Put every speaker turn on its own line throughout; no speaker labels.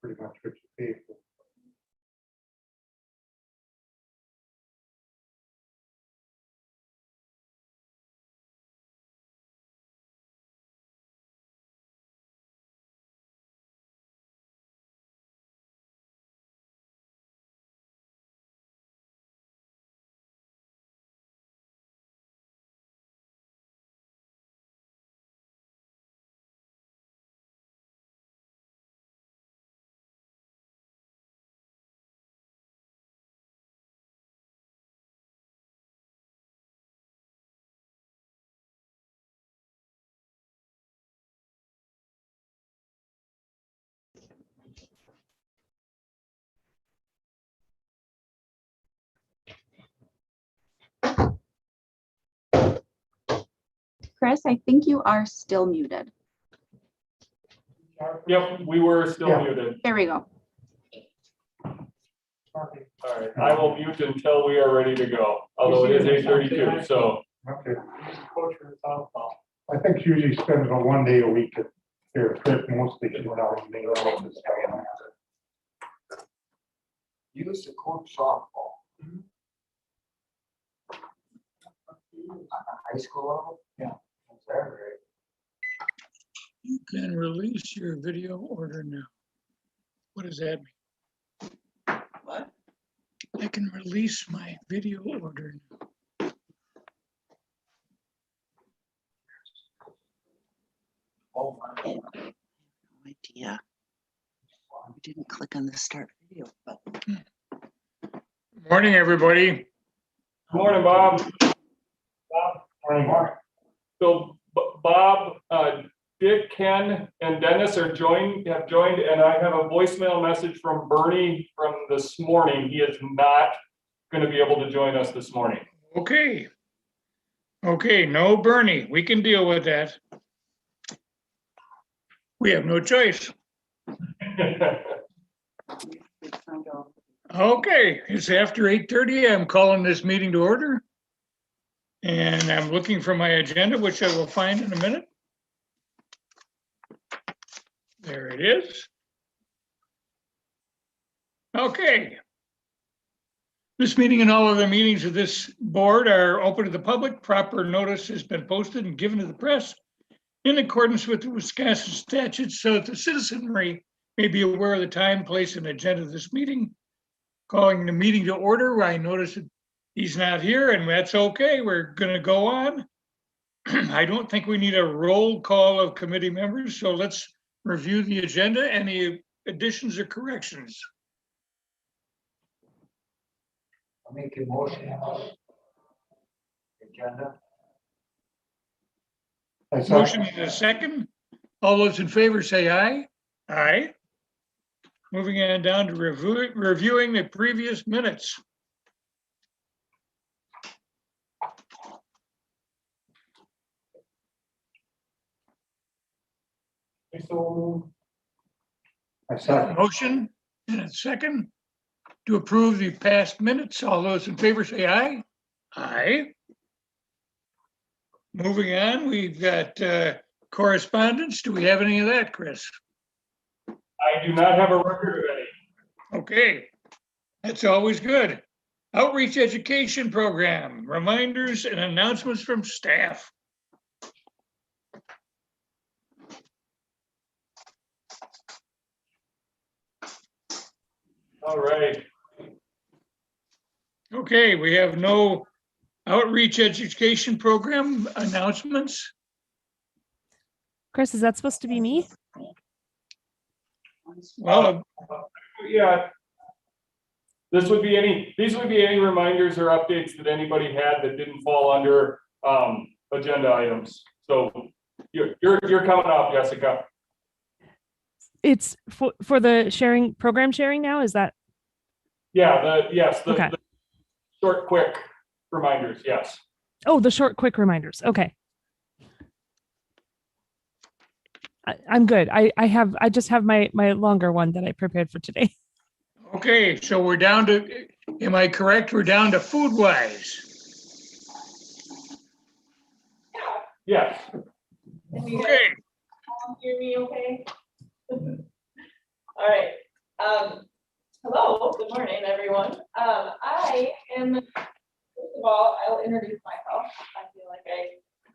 pretty much what you pay for.
Chris, I think you are still muted.
Yep, we were still
Yeah.
muted.
There we go.
All right, I will mute until we are ready to go, although it is 8:32, so.
Okay. I think she usually spends about 1 day a week at their trip, mostly she's down in Maine.
You used to coach softball. At the high school level?
Yeah.
Is that right?
You can release your video order now. What does that mean?
What?
I can release my video order now.
Oh, my.
No idea. We didn't click on the start video button.
Morning, everybody.
Good morning, Bob.
Morning, Mark.
So Bob, Dick, Ken, and Dennis have joined, and I have a voicemail message from Bernie from this morning. He is not going to be able to join us this morning.
Okay. Okay, no Bernie. We can deal with that. We have no choice. Okay, it's after 8:30. I'm calling this meeting to order. And I'm looking for my agenda, which I will find in a minute. There it is. Okay. This meeting and all other meetings of this board are open to the public. Proper notice has been posted and given to the press in accordance with the Wisconsin statutes so that the citizenry may be aware of the time, place, and agenda of this meeting. Calling the meeting to order. I notice that he's not here, and that's okay. We're going to go on. I don't think we need a roll call of committee members, so let's review the agenda. Any additions or corrections?
I'll make a motion. Agenda.
I saw,
Motion in a second. All those in favor say aye. Aye. Moving on down to reviewing the previous minutes.
I saw,
Motion in a second to approve the past minutes. All those in favor say aye. Aye. Moving on, we've got correspondence. Do we have any of that, Chris?
I do not have a record of any.
Okay, that's always good. Outreach education program, reminders and announcements from staff.
All right.
Okay, we have no outreach education program announcements.
Chris, is that supposed to be me?
Well,
Yeah. These would be any reminders or updates that anybody had that didn't fall under agenda items. So you're coming up, Jessica.
It's for the sharing program sharing now. Is that
Yeah,
okay?
the short, quick reminders, yes.
Oh, the short, quick reminders. Okay. I'm good. I just have my longer one that I prepared for today.
okay, so we're down to, am I correct? We're down to food wise.
Yes.
Okay,
Hear me okay? All right,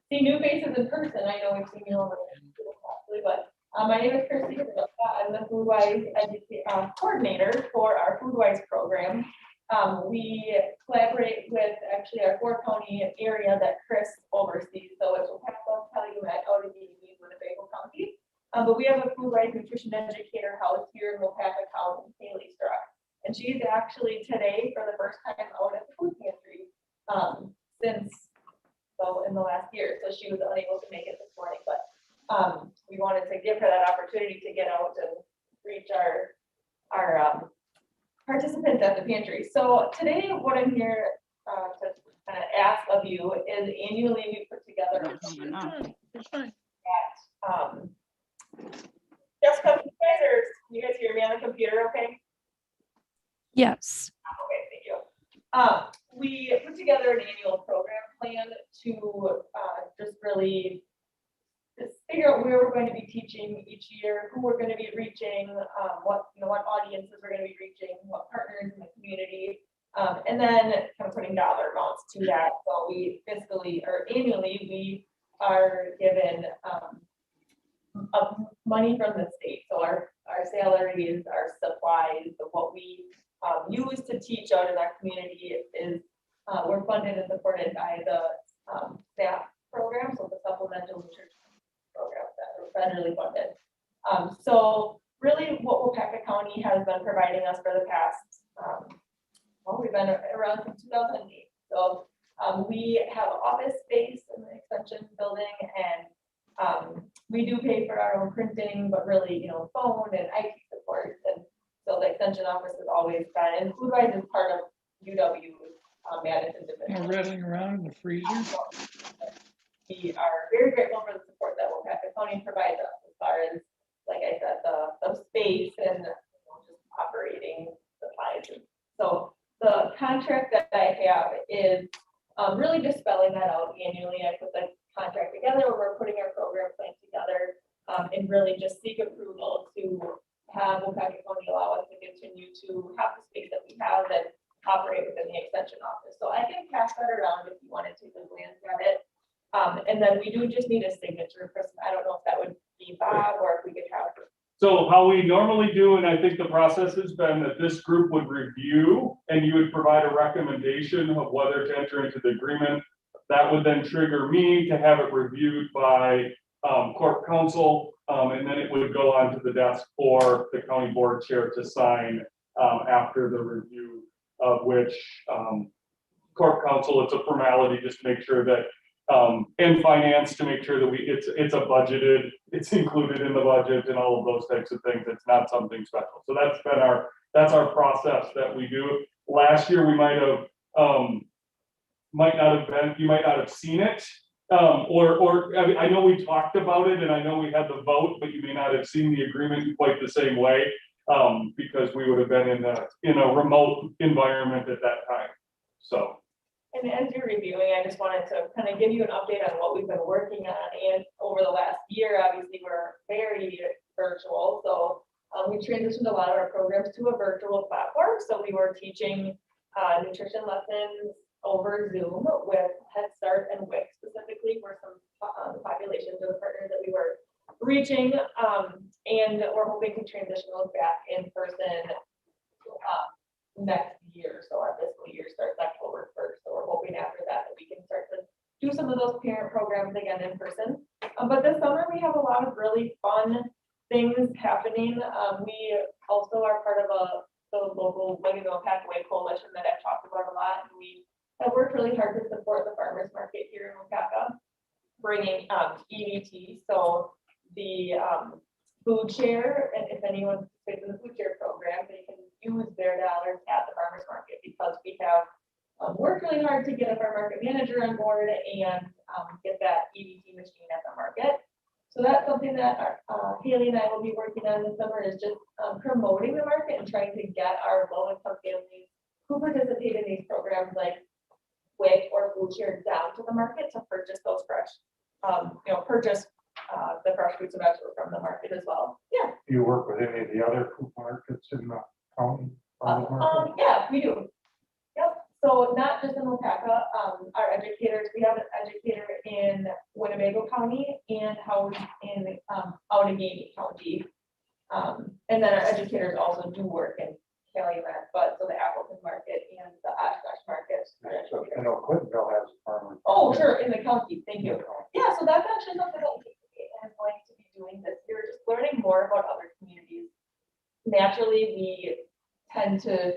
see new faces in person. I know we've seen you over there possibly, but my name is Christy. I'm the Foodwise coordinator for our Foodwise program. We collaborate with actually our 4-county area that Chris oversees. So it's Waupaca, Calumet, Outagamie, Winnebago County. But we have a Foodwise nutrition educator house here in Waupaca County, Haley Struck. And she's actually today for the first time out at the food pantry since, well, in the last year. So she was unable to make it this morning, but we wanted to give her that opportunity to get out and reach our participants at the pantry. So today, what I'm here to kind of ask of you is annually we put together Jessica, can you guys hear me on the computer okay?
Yes.
Okay, thank you. We put together an annual program plan to just really just figure out where we're going to be teaching each year, who we're going to be reaching, what audiences we're going to be reaching, what partners in the community, and then kind of putting dollar amounts to that. So we fiscally or annually we are given money from the state. So our salaries, our supplies, what we use to teach out in our community is we're funded and supported by the staff program, so the supplemental nutrition programs that are federally funded. So really what Waupaca County has been providing us for the past, well, we've been around since 2008. So we have office space in the extension building, and we do pay for our own printing, but really, phone and IT support. And so the extension office has always been, and Foodwise is part of UW Madison Division.
Rattling around in the freezer.
We are very grateful for the support that Waupaca County provides us as far as, like I said, the space and just operating supplies. So the contract that I have is really just spelling that out annually. I put the contract together where we're putting our program plan together and really just seek approval to have Waupaca County allow us to continue to have the space that we have and operate within the extension office. So I can pass that around if you wanted to glance at it. And then we do just need a signature. I don't know if that would be Bob or if we could have.
So how we normally do, and I think the process has been that this group would review and you would provide a recommendation of whether to enter into the agreement. That would then trigger me to have it reviewed by corp counsel, and then it would go on to the desk for the county board chair to sign after the review, of which corp counsel, it's a formality just to make sure that and finance to make sure that it's a budgeted, it's included in the budget and all of those types of things. It's not something special. So that's our process that we do. Last year we might not have seen it. I know we talked about it and I know we had the vote, but you may not have seen the agreement quite the same way because we would have been in a remote environment at that time. So.
And as you're reviewing, I just wanted to kind of give you an update on what we've been working on. And over the last year, obviously, we're very virtual. So we transitioned a lot of our programs to a virtual platform. So we were teaching nutrition lessons over Zoom with Head Start and WIC specifically for some populations or the partners that we were reaching. And we're hoping to transition those back in person next year. So our fiscal year starts October 1st. So we're hoping after that we can start to do some of those parent programs again in person. But this summer we have a lot of really fun things happening. We also are part of the local Pathway Coalition that I've talked about a lot. And we have worked really hard to support the farmers market here in Waupaca, bringing EBT. So the food share, and if anyone participates in the food share program, they can use their dollars at the farmers market because we have worked really hard to get a farm market manager on board and get that EBT machine at the market. So that's something that Haley and I will be working on this summer is just promoting the market and trying to get our low-income families who participate in these programs like WIC or food share down to the market to purchase those fresh, the fresh fruits and vegetables from the market as well. Yeah.
Do you work with any of the other food markets in the county?
Yeah, we do. Yep. So not just in Waupaca, our educators, we have an educator in Winnebago County and housed in Allegheny County. And then our educators also do work in Calumet, but so the Appleton market and the Oshkosh market.
So I know Clintonville has a farmer.
Oh, sure, in the county, thank you. Yeah, so that's actually something that we are going to be doing this year, just learning more about other communities. Naturally, we tend to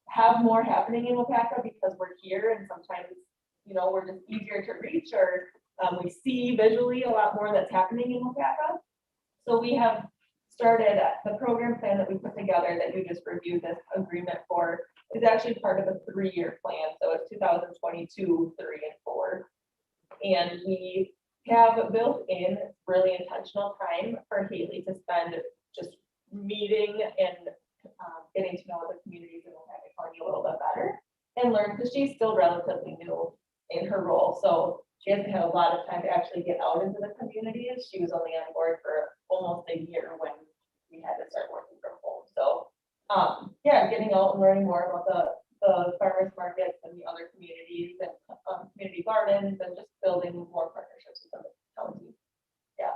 have more happening in Waupaca because we're here and sometimes, you know, we're just easier to reach or we see visually a lot more that's happening in Waupaca. So we have started the program plan that we put together that you just reviewed this agreement for is actually part of a 3-year plan. So it's 2022, 3 and 4. And we have built in really intentional time for Haley to spend just meeting and getting to know the communities in Waupaca County a little bit better and learn because she's still relatively new in her role. So she hasn't had a lot of time to actually get out into the communities. She was only on board for almost a year when we had to start working from home. So yeah, getting out and learning more about the farmers markets and the other communities and community gardens and just building more partnerships with the county. Yeah.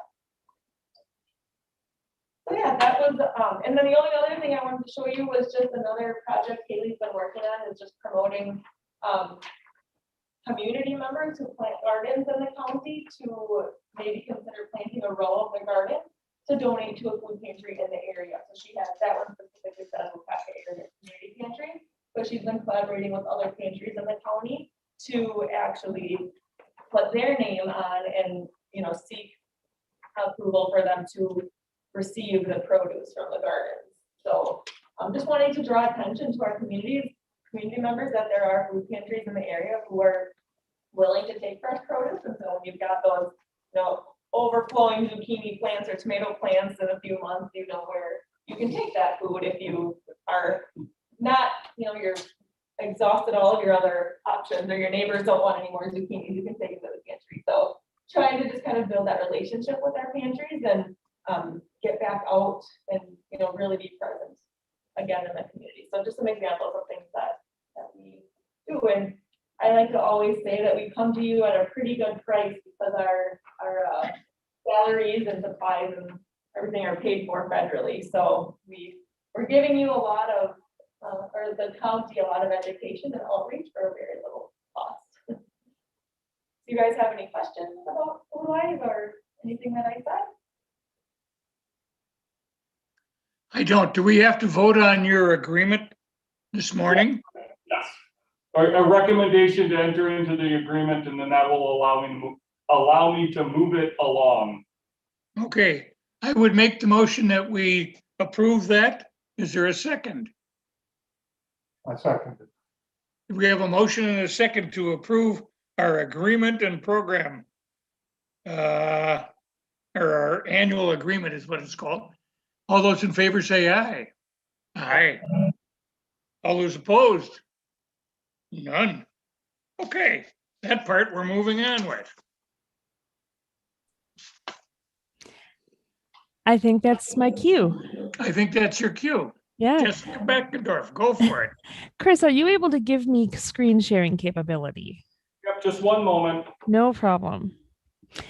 So yeah, that was, and then the only other thing I wanted to show you was just another project Haley's been working on is just promoting community members who plant gardens in the county to maybe consider planting a row of the garden to donate to a food pantry in the area. So she has that one specifically says Waupaca area community pantry, but she's been collaborating with other pantries in the county to actually put their name on and, you know, seek approval for them to receive the produce from the gardens. So I'm just wanting to draw attention to our community members that there are food pantries in the area who are willing to take fresh produce. And so when you've got those, you know, overflowing zucchini plants or tomato plants in a few months, you know where you can take that food if you are not, you know, you're exhausted all of your other options or your neighbors don't want any more zucchini, you can take it to the pantry. So trying to just kind of build that relationship with our pantries and get back out and, you know, really be present again in the community. So just some examples of things that we do. And I like to always say that we come to you at a pretty good price because our salaries and supplies and everything are paid for federally. So we're giving you a lot of, or the county, a lot of education and outreach for a very little cost. Do you guys have any questions about Blue Eyes or anything that I said?
I don't. Do we have to vote on your agreement this morning?
Yes. A recommendation to enter into the agreement, and then that will allow me to move it along.
Okay, I would make the motion that we approve that. Is there a second?
I second it.
We have a motion and a second to approve our agreement and program. Or our annual agreement is what it's called. All those in favor say aye. Aye. All those opposed? None. Okay, that part we're moving on with.
I think that's my cue.
I think that's your cue.
Yeah.
Jessica Beckendorf, go for it.
Chris, are you able to give me screen sharing capability?
Yep, just one moment.
No problem.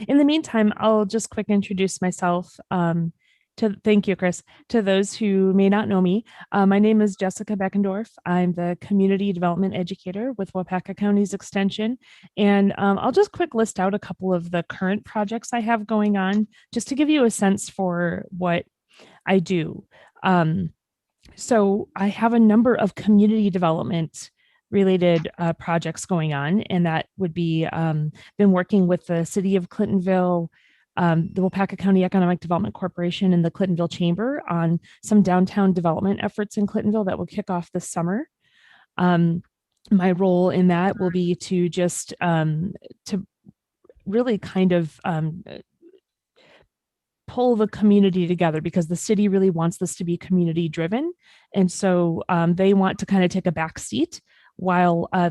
In the meantime, I'll just quick introduce myself. Thank you, Chris. To those who may not know me, my name is Jessica Beckendorf. I'm the community development educator with Waupaca County's Extension. And I'll just quick list out a couple of the current projects I have going on, just to give you a sense for what I do. So I have a number of community development related projects going on, and that would be been working with the city of Clintonville, the Waupaca County Economic Development Corporation, and the Clintonville Chamber on some downtown development efforts in Clintonville that will kick off this summer. My role in that will be to just to really kind of pull the community together, because the city really wants this to be community driven. And so they want to kind of take a back seat while I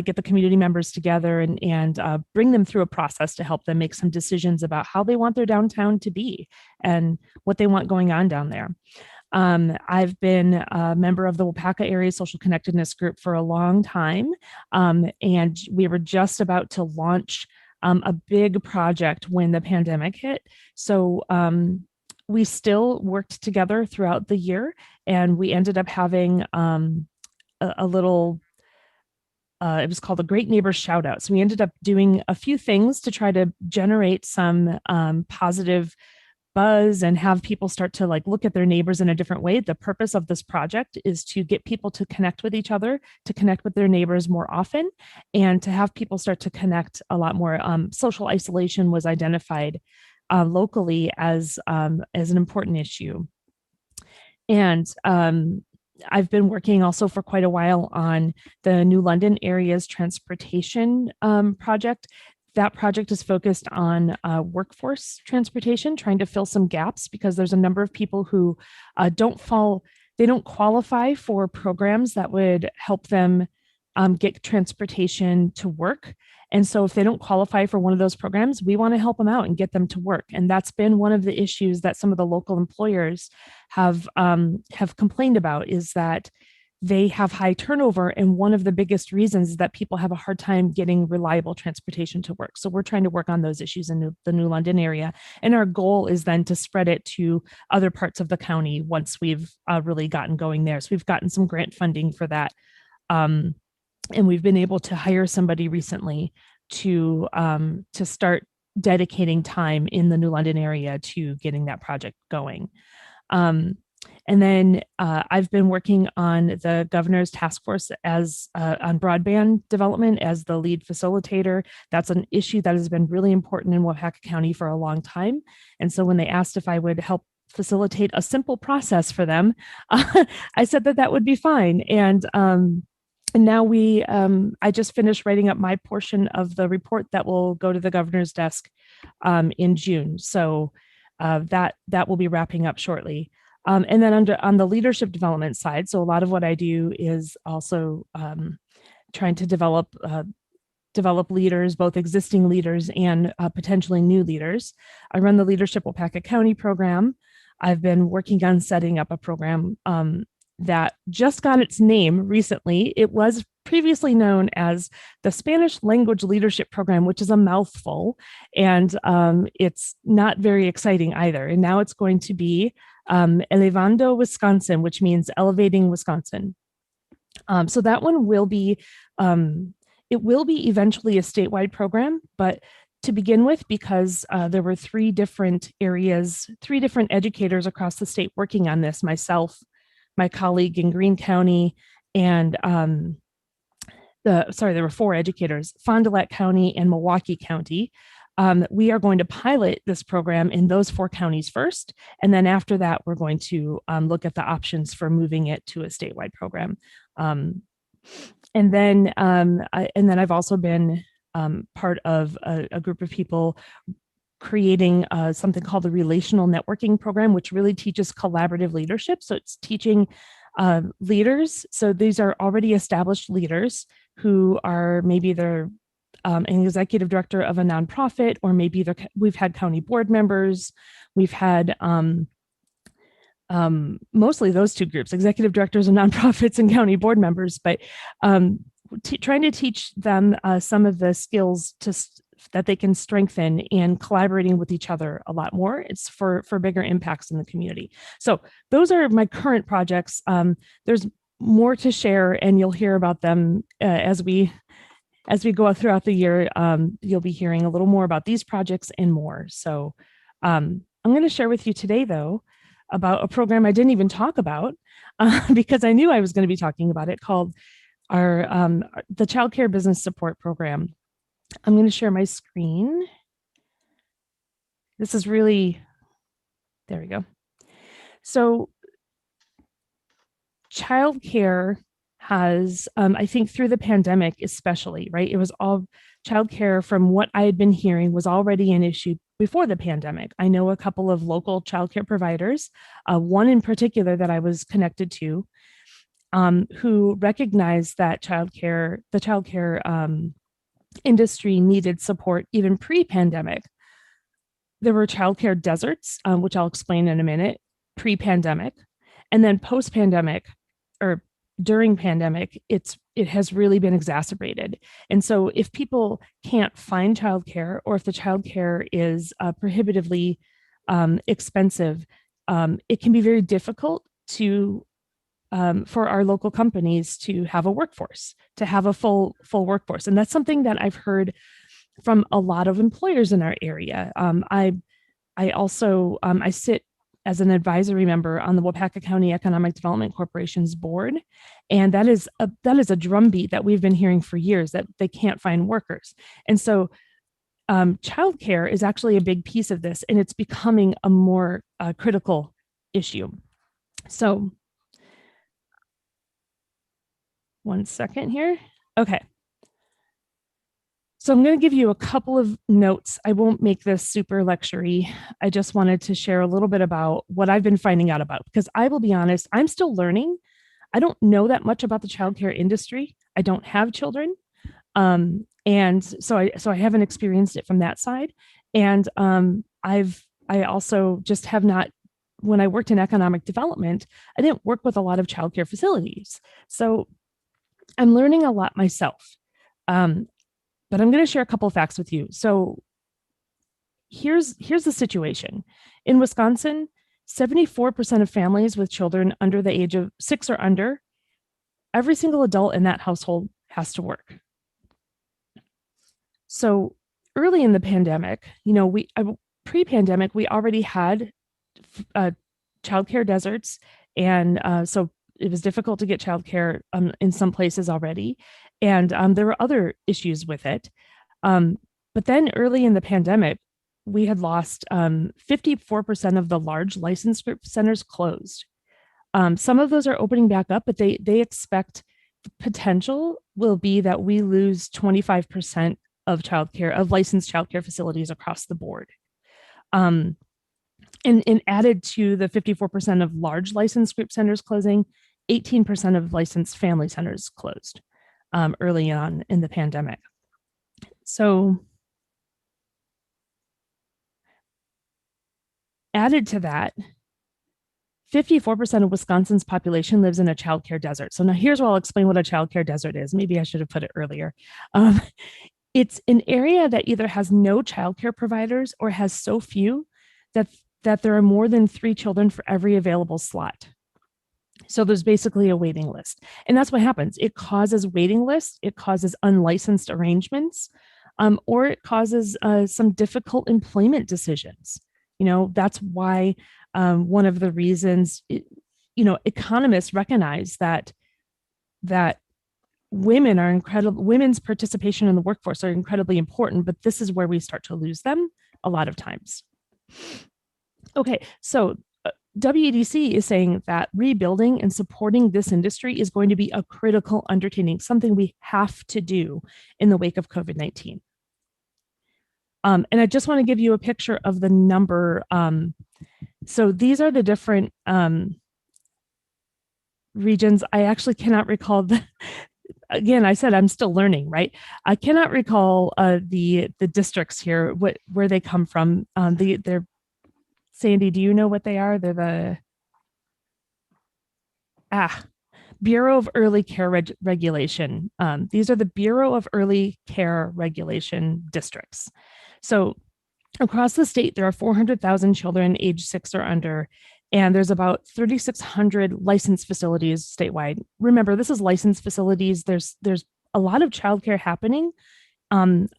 get the community members together and bring them through a process to help them make some decisions about how they want their downtown to be and what they want going on down there. I've been a member of the Waupaca Area Social Connectedness Group for a long time, and we were just about to launch a big project when the pandemic hit. So we still worked together throughout the year, and we ended up having a little, it was called the Great Neighbor Shout Out. So we ended up doing a few things to try to generate some positive buzz and have people start to like look at their neighbors in a different way. The purpose of this project is to get people to connect with each other, to connect with their neighbors more often, and to have people start to connect a lot more. Social isolation was identified locally as an important issue. And I've been working also for quite a while on the New London area's transportation project. That project is focused on workforce transportation, trying to fill some gaps because there's a number of people who don't qualify for programs that would help them get transportation to work. And so if they don't qualify for one of those programs, we want to help them out and get them to work. And that's been one of the issues that some of the local employers have complained about, is that they have high turnover. And one of the biggest reasons is that people have a hard time getting reliable transportation to work. So we're trying to work on those issues in the New London area. And our goal is then to spread it to other parts of the county once we've really gotten going there. So we've gotten some grant funding for that. And we've been able to hire somebody recently to start dedicating time in the New London area to getting that project going. And then I've been working on the governor's task force on broadband development as the lead facilitator. That's an issue that has been really important in Waupaca County for a long time. And so when they asked if I would help facilitate a simple process for them, I said that would be fine. And now I just finished writing up my portion of the report that will go to the governor's desk in June. So that will be wrapping up shortly. And then on the leadership development side, so a lot of what I do is also trying to develop leaders, both existing leaders and potentially new leaders. I run the Leadership Waupaca County program. I've been working on setting up a program that just got its name recently. It was previously known as the Spanish Language Leadership Program, which is a mouthful, and it's not very exciting either. And now it's going to be Elevando Wisconsin, which means elevating Wisconsin. So that one will be, it will be eventually a statewide program, but to begin with, because there were three different educators across the state working on this, myself, my colleague in Greene County, and there were four educators, Fond du Lac County and Milwaukee County. We are going to pilot this program in those four counties first. And then after that, we're going to look at the options for moving it to a statewide program. And then I've also been part of a group of people creating something called the Relational Networking Program, which really teaches collaborative leadership. So it's teaching leaders. So these are already established leaders who are maybe they're an executive director of a nonprofit, or maybe we've had county board members. We've had mostly those two groups, executive directors of nonprofits and county board members, but trying to teach them some of the skills that they can strengthen in collaborating with each other a lot more. It's for bigger impacts in the community. So those are my current projects. There's more to share, and you'll hear about them as we go throughout the year. You'll be hearing a little more about these projects and more. So I'm going to share with you today, though, about a program I didn't even talk about because I knew I was going to be talking about it, called the Child Care Business Support Program. I'm going to share my screen. This is really, there we go. So childcare has, I think through the pandemic especially, right? It was all childcare, from what I had been hearing, was already an issue before the pandemic. I know a couple of local childcare providers, one in particular that I was connected to, who recognized that the childcare industry needed support even pre-pandemic. There were childcare deserts, which I'll explain in a minute, pre-pandemic, and then post-pandemic, or during pandemic, it has really been exacerbated. And so if people can't find childcare, or if the childcare is prohibitively expensive, it can be very difficult to for our local companies to have a workforce, to have a full workforce. And that's something that I've heard from a lot of employers in our area. I also I sit as an advisory member on the Waupaca County Economic Development Corporation's board, and that is a drumbeat that we've been hearing for years, that they can't find workers. And so childcare is actually a big piece of this, and it's becoming a more critical issue. So one second here. Okay. So I'm going to give you a couple of notes. I won't make this super lecture-y. I just wanted to share a little bit about what I've been finding out about, because I will be honest, I'm still learning. I don't know that much about the childcare industry. I don't have children. And so I haven't experienced it from that side. And I also just have not, when I worked in economic development, I didn't work with a lot of childcare facilities. So I'm learning a lot myself. But I'm going to share a couple of facts with you. So here's the situation. In Wisconsin, 74% of families with children under the age of 6 or under, every single adult in that household has to work. So early in the pandemic, pre-pandemic, we already had childcare deserts, and so it was difficult to get childcare in some places already. And there were other issues with it. But then early in the pandemic, we had lost 54% of the large licensed group centers closed. Some of those are opening back up, but they expect the potential will be that we lose 25% of licensed childcare facilities across the board. And added to the 54% of large licensed group centers closing, 18% of licensed family centers closed early on in the pandemic. So added to that, 54% of Wisconsin's population lives in a childcare desert. So now here's where I'll explain what a childcare desert is. Maybe I should have put it earlier. It's an area that either has no childcare providers or has so few that there are more than 3 children for every available slot. So there's basically a waiting list. And that's what happens. It causes waiting lists, it causes unlicensed arrangements, or it causes some difficult employment decisions. That's why one of the reasons, economists recognize that women's participation in the workforce are incredibly important, but this is where we start to lose them a lot of times. Okay, so WEDC is saying that rebuilding and supporting this industry is going to be a critical undertaking, something we have to do in the wake of COVID-19. And I just want to give you a picture of the number. So these are the different regions. I actually cannot recall again, I said I'm still learning, right? I cannot recall the districts here, where they come from. They're Sandy, do you know what they are? They're the Bureau of Early Care Regulation. These are the Bureau of Early Care Regulation districts. So across the state, there are 400,000 children aged 6 or under, and there's about 3,600 licensed facilities statewide. Remember, this is licensed facilities. There's a lot of childcare happening in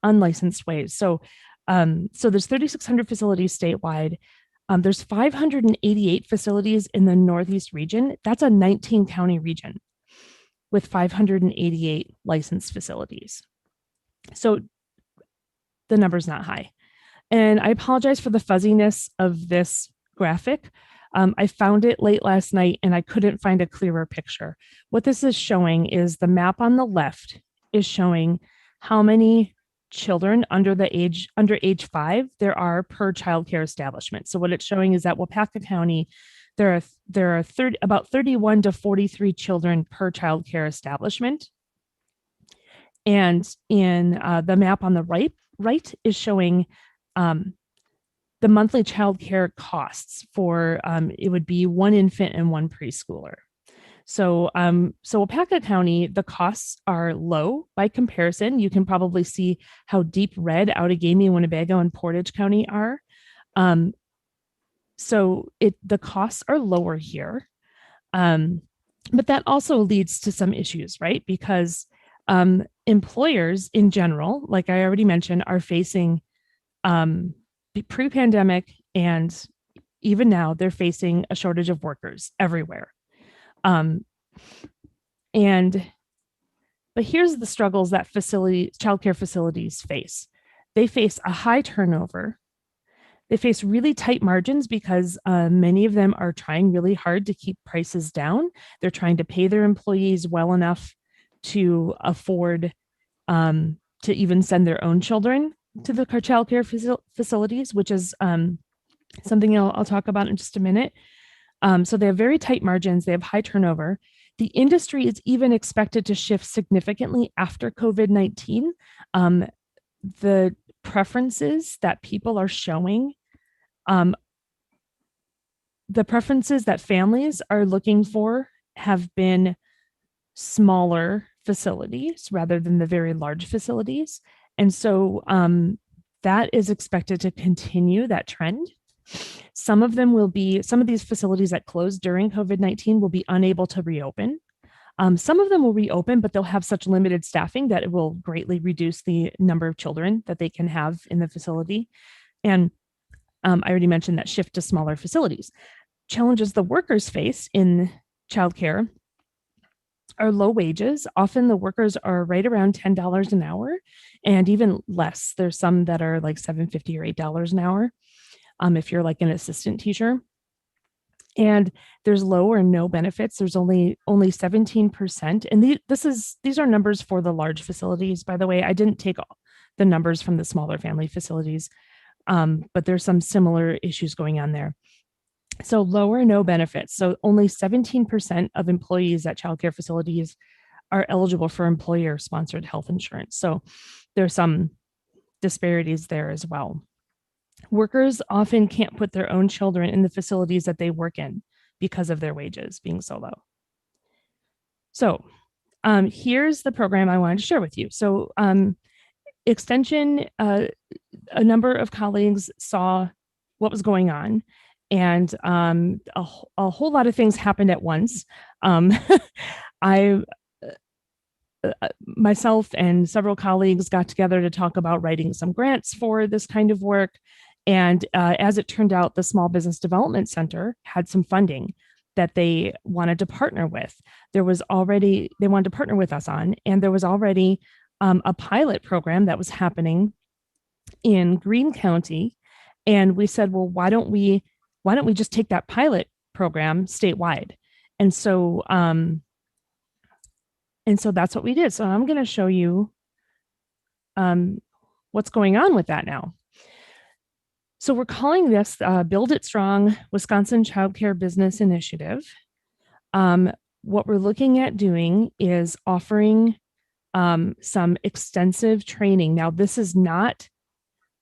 unlicensed ways. So there's 3,600 facilities statewide. There's 588 facilities in the Northeast region. That's a 19-county region with 588 licensed facilities. So the number's not high. And I apologize for the fuzziness of this graphic. I found it late last night and I couldn't find a clearer picture. What this is showing is the map on the left is showing how many children under age 5 there are per child care establishment. So what it's showing is that Waupaca County, there are about 31 to 43 children per child care establishment. And in the map on the right is showing the monthly child care costs for it would be 1 infant and 1 preschooler. So Waupaca County, the costs are low by comparison. You can probably see how deep red Outagamie, Winnebago, and Portage County are. The costs are lower here. But that also leads to some issues, right? Because employers in general, like I already mentioned, are facing pre-pandemic and even now they're facing a shortage of workers everywhere. But here's the struggles that childcare facilities face. They face a high turnover. They face really tight margins because many of them are trying really hard to keep prices down. They're trying to pay their employees well enough to afford to even send their own children to the child care facilities, which is something I'll talk about in just a minute. So they have very tight margins. They have high turnover. The industry is even expected to shift significantly after COVID-19. The preferences that people are showing, the preferences that families are looking for have been smaller facilities rather than the very large facilities. And so that is expected to continue that trend. Some of these facilities that closed during COVID-19 will be unable to reopen. Some of them will reopen, but they'll have such limited staffing that it will greatly reduce the number of children that they can have in the facility. And I already mentioned that shift to smaller facilities. Challenges the workers face in childcare are low wages. Often the workers are right around $10 an hour and even less. There's some that are like $7.50 or $8 an hour if you're like an assistant teacher. And there's low or no benefits. There's only 17%. And these are numbers for the large facilities. By the way, I didn't take the numbers from the smaller family facilities, but there's some similar issues going on there. So low or no benefits. So only 17% of employees at childcare facilities are eligible for employer-sponsored health insurance. So there's some disparities there as well. Workers often can't put their own children in the facilities that they work in because of their wages being so low. So here's the program I wanted to share with you. So Extension, a number of colleagues saw what was going on, and a whole lot of things happened at once. Myself and several colleagues got together to talk about writing some grants for this kind of work. And as it turned out, the Small Business Development Center had some funding that they wanted to partner with. They wanted to partner with us on, and there was already a pilot program that was happening in Greene County. And we said, well, why don't we just take that pilot program statewide? And so that's what we did. So I'm going to show you what's going on with that now. So we're calling this Build It Strong Wisconsin Child Care Business Initiative. What we're looking at doing is offering some extensive training. Now, this is not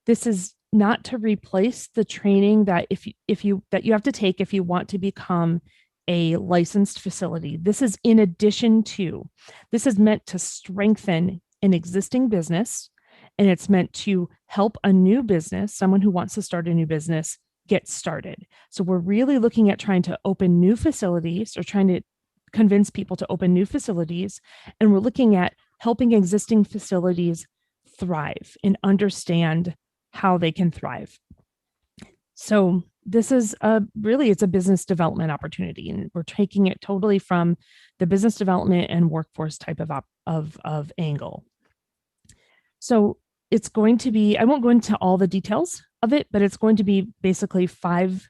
to replace the training that you have to take if you want to become a licensed facility. This is in addition to. This is meant to strengthen an existing business, and it's meant to help a new business, someone who wants to start a new business, get started. So we're really looking at trying to open new facilities, or trying to convince people to open new facilities, and we're looking at helping existing facilities thrive and understand how they can thrive. So this is it's a business development opportunity, and we're taking it totally from the business development and workforce type of angle. So it's going to be, I won't go into all the details of it, but it's going to be basically 5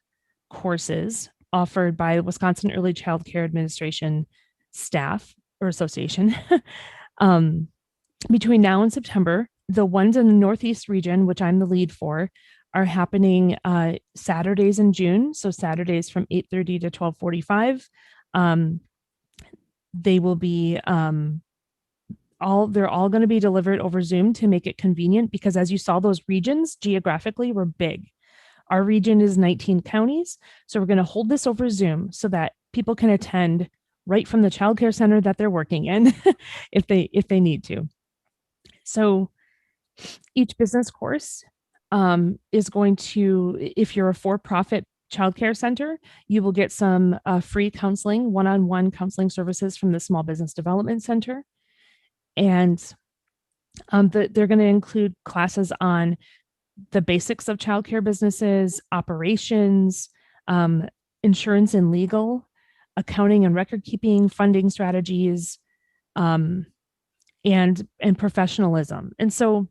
courses offered by Wisconsin Early Child Care Administration staff or association between now and September. The ones in the Northeast region, which I'm the lead for, are happening Saturdays in June. So Saturdays from 8:30 to 12:45. They will be they're all going to be delivered over Zoom to make it convenient, because as you saw, those regions geographically were big. Our region is 19 counties. So we're going to hold this over Zoom so that people can attend right from the childcare center that they're working in if they need to. So each business course is going to, if you're a for-profit childcare center, you will get some free counseling, one-on-one counseling services from the Small Business Development Center. And they're going to include classes on the basics of childcare businesses, operations, insurance and legal, accounting and record keeping, funding strategies, and professionalism. And so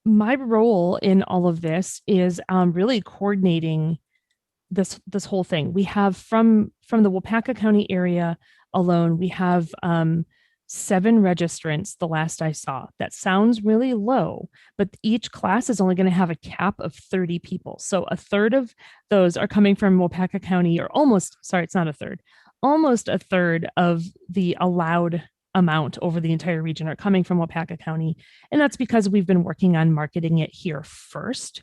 my role in all of this is really coordinating this whole thing. We have from the Waupaca County area alone, we have 7 registrants the last I saw. That sounds really low, but each class is only going to have a cap of 30 people. So a third of those are coming from Waupaca County, or almost, sorry, it's not a third, almost a third of the allowed amount over the entire region are coming from Waupaca County. And that's because we've been working on marketing it here first.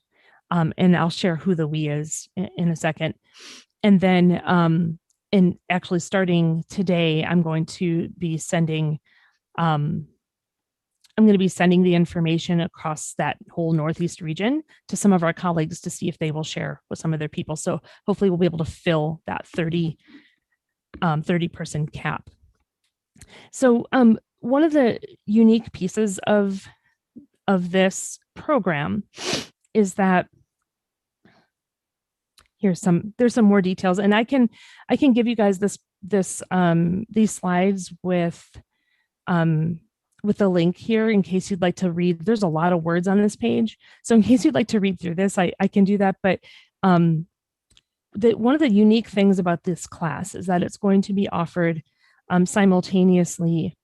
And I'll share who the we is in a second. And then, and actually starting today, I'm going to be sending the information across that whole Northeast region to some of our colleagues to see if they will share with some of their people. So hopefully we'll be able to fill that 30 person cap. So one of the unique pieces of this program is that there's some more details, and I can give you guys these slides with the link here in case you'd like to read. There's a lot of words on this page, so in case you'd like to read through this, I can do that. But one of the unique things about this class is that it's going to be offered simultaneously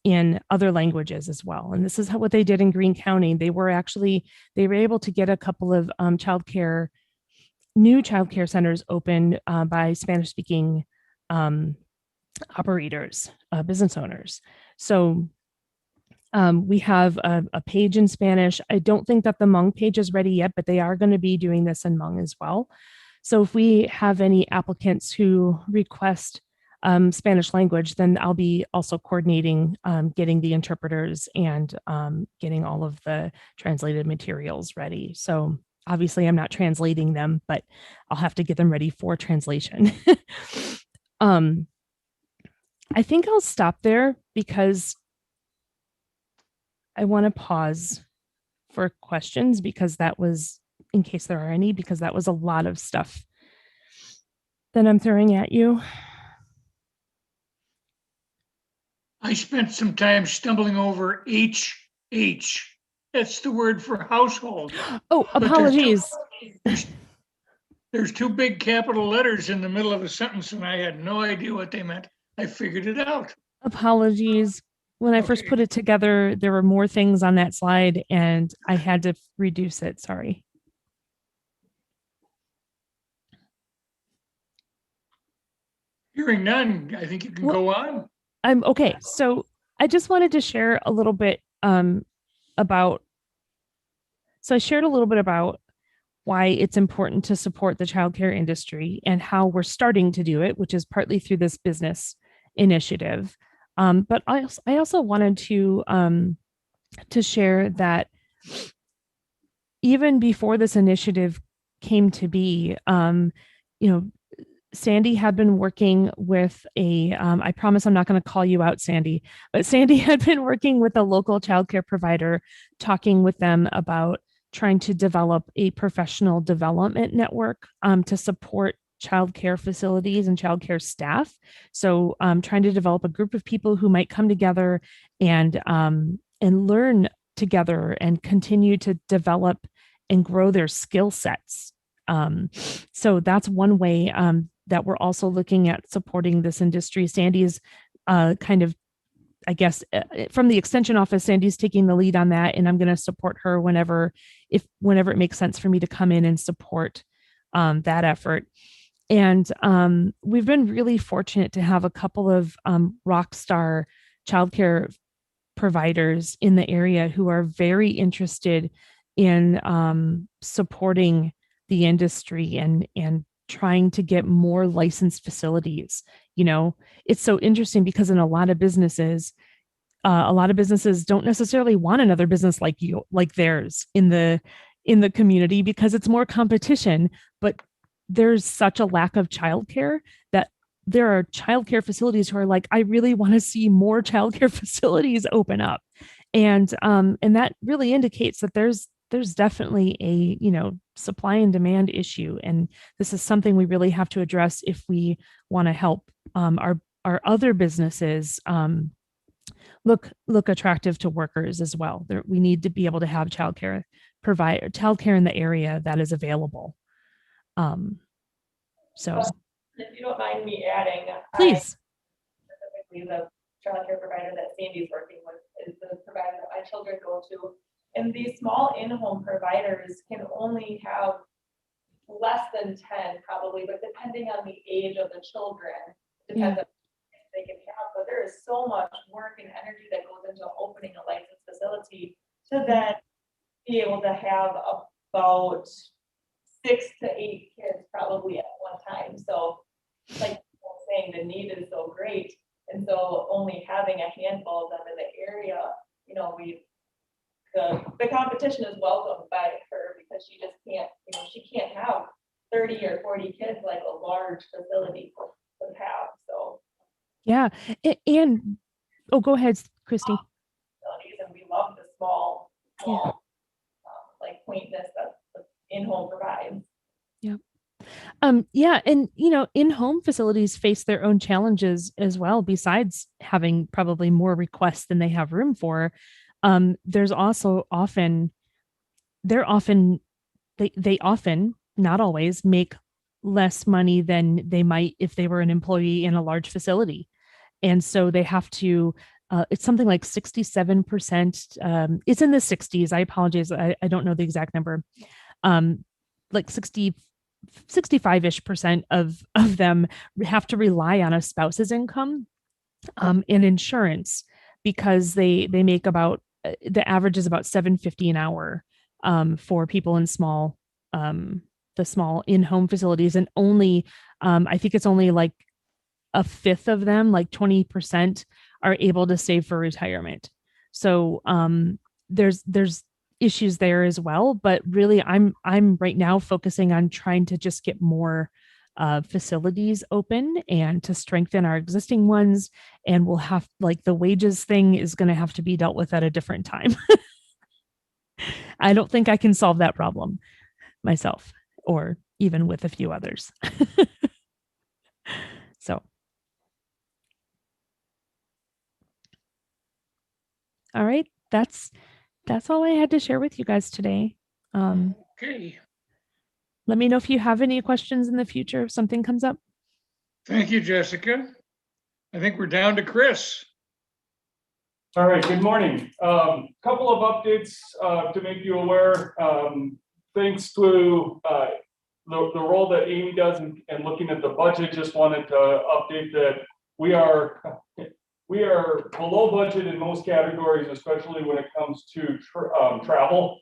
in other languages as well. And this is what they did in Greene County. They were able to get a couple of new childcare centers opened by Spanish-speaking operators, business owners. So we have a page in Spanish. I don't think that the Hmong page is ready yet, but they are going to be doing this in Hmong as well. So if we have any applicants who request Spanish language, then I'll be also coordinating getting the interpreters and getting all of the translated materials ready. So obviously I'm not translating them, but I'll have to get them ready for translation. I think I'll stop there because I want to pause for questions, because that was, in case there are any, because that was a lot of stuff that I'm throwing at you.
I spent some time stumbling over HH. That's the word for household.
Oh, apologies.
There's 2 big capital letters in the middle of a sentence, and I had no idea what they meant. I figured it out.
Apologies. When I first put it together, there were more things on that slide and I had to reduce it. Sorry.
Hearing none, I think you can go on.
I'm okay. So I just wanted to share a little bit about why it's important to support the childcare industry and how we're starting to do it, which is partly through this business initiative. But I also wanted to share that even before this initiative came to be, Sandy had been working with I promise I'm not going to call you out, Sandy, but Sandy had been working with a local childcare provider, talking with them about trying to develop a professional development network to support childcare facilities and childcare staff. So trying to develop a group of people who might come together and learn together and continue to develop and grow their skill sets. So that's one way that we're also looking at supporting this industry. Sandy's kind of, I guess, from the extension office, Sandy's taking the lead on that, and I'm going to support her whenever it makes sense for me to come in and support that effort. And we've been really fortunate to have a couple of rock star childcare providers in the area who are very interested in supporting the industry and trying to get more licensed facilities. You know, it's so interesting because in a lot of businesses don't necessarily want another business like theirs in the community because it's more competition. But there's such a lack of childcare that there are childcare facilities who are like, I really want to see more childcare facilities open up. And that really indicates that there's definitely a, supply and demand issue. And this is something we really have to address if we want to help our other businesses look attractive to workers as well. We need to be able to have childcare in the area that is available. So
If you don't mind me adding.
please.
Specifically, the childcare provider that Sandy's working with is the provider that my children go to. And these small in-home providers can only have less than 10 probably, but depending on the age of the children, depends on if they can have, but there is so much work and energy that goes into opening a licensed facility to then be able to have about 6 to 8 kids probably at one time. So like I'm saying, the need is so great. And so only having a handful of them in the area, the competition is welcomed by her because she just can't, she can't have 30 or 40 kids like a large facility would have. So
Yeah. And go ahead, Christy.
and we love the small like quaintness that the in-home provides.
Yeah. And in-home facilities face their own challenges as well, besides having probably more requests than they have room for. There's also they often, not always, make less money than they might if they were an employee in a large facility. And so they have to, it's something like 67%. It's in the 60s. I apologize. I don't know the exact number. Like 65-ish% of them have to rely on a spouse's income and insurance because they make about, the average is about $7.50 an hour for people in the small in-home facilities. And only, I think it's only like a fifth of them, like 20%, are able to save for retirement. So there's issues there as well. But really, I'm right now focusing on trying to just get more facilities open and to strengthen our existing ones. And we'll have, like, the wages thing is going to have to be dealt with at a different time. I don't think I can solve that problem myself, or even with a few others. So. All right, that's all I had to share with you guys today.
Okay,
Let me know if you have any questions in the future if something comes up.
thank you, Jessica. I think we're down to Chris.
All right, good morning. Couple of updates to make you aware. Thanks to the role that Amy does and looking at the budget, just wanted to update that we are below budget in most categories, especially when it comes to travel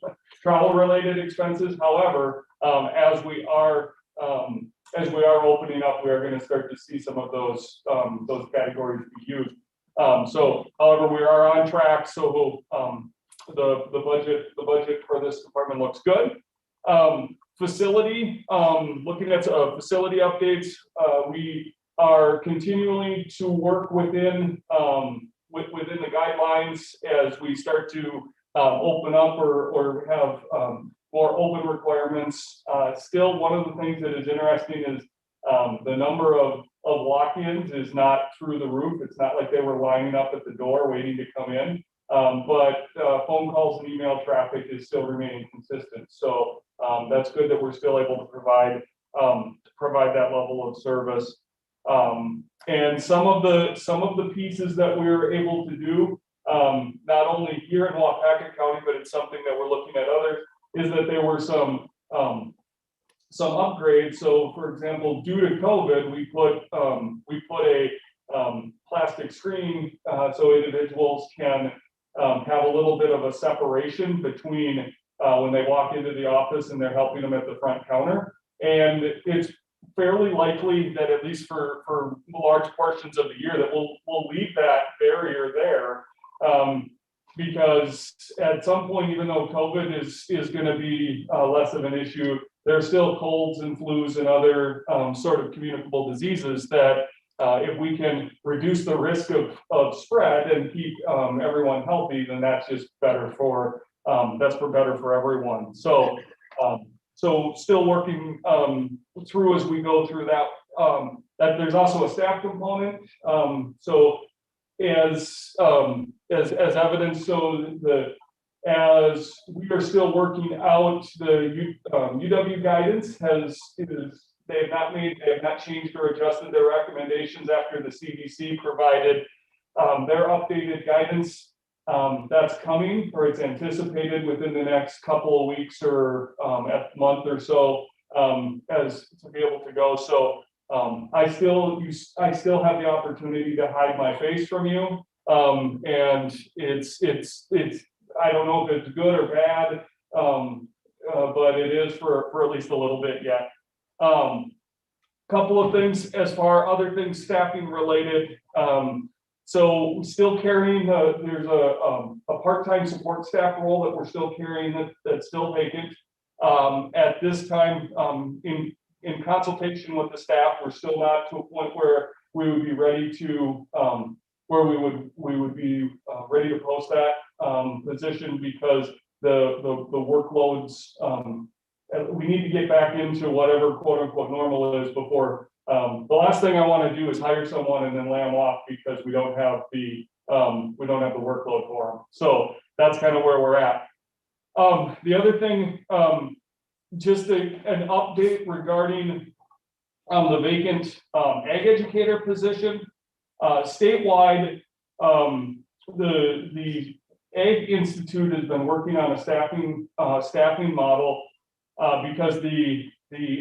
related expenses. However, as we are opening up, we are going to start to see some of those categories be used. However, we are on track. So the budget for this department looks good. Facility, looking at facility updates, we are continuing to work within the guidelines as we start to open up or have more open requirements. Still, one of the things that is interesting is the number of walk-ins is not through the roof. It's not like they were lining up at the door waiting to come in, but phone calls and email traffic is still remaining consistent. So that's good that we're still able to provide that level of service. And some of the pieces that we're able to do, not only here in Waupaca County, but it's something that we're looking at others, is that there were some upgrades. So, for example, due to COVID, we put a plastic screen so individuals can have a little bit of a separation between when they walk into the office and they're helping them at the front counter. And it's fairly likely that at least for large portions of the year that we'll leave that barrier there. Because at some point, even though COVID is going to be less of an issue, there are still colds and flus and other sort of communicable diseases that if we can reduce the risk of spread and keep everyone healthy, then that's just better for better for everyone. So so still working through as we go through that. That there's also a staff component. So as evidence, so as we are still working out the UW guidance they have not changed or adjusted their recommendations after the CDC provided their updated guidance. That's coming, or it's anticipated within the next couple of weeks or a month or so, as to be able to go. So I still have the opportunity to hide my face from you, and it's I don't know if it's good or bad, but it is for at least a little bit yet. Couple of things as far other things staffing related. So still carrying there's a part-time support staff role that we're still carrying that's still vacant. At this time, in consultation with the staff, we're still not to a point where we would be ready to where we would be ready to post that position, because the workloads, we need to get back into whatever quote unquote normal is before. The last thing I want to do is hire someone and then lay them off because we don't have the workload for them. So that's kind of where we're at. The other thing, just an update regarding the vacant ag educator position. Statewide, the Ag Institute has been working on a staffing model because the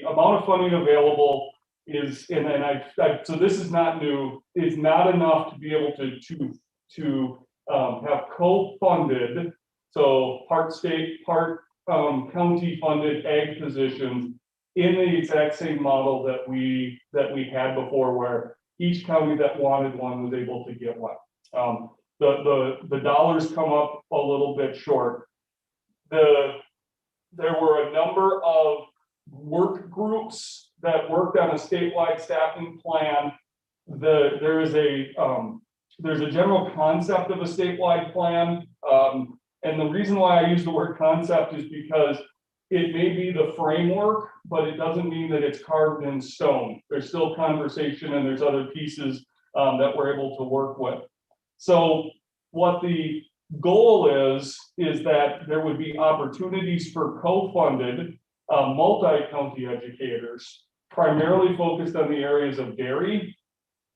amount of funding available is, so this is not new, is not enough to be able to have co-funded, so part state, part county funded ag positions in the exact same model that we had before, where each county that wanted one was able to get one. The dollars come up a little bit short. There were a number of work groups that worked on a statewide staffing plan. There's a general concept of a statewide plan. And the reason why I use the word concept is because it may be the framework, but it doesn't mean that it's carved in stone. There's still conversation and there's other pieces that we're able to work with. So what the goal is that there would be opportunities for co-funded multi-county educators, primarily focused on the areas of dairy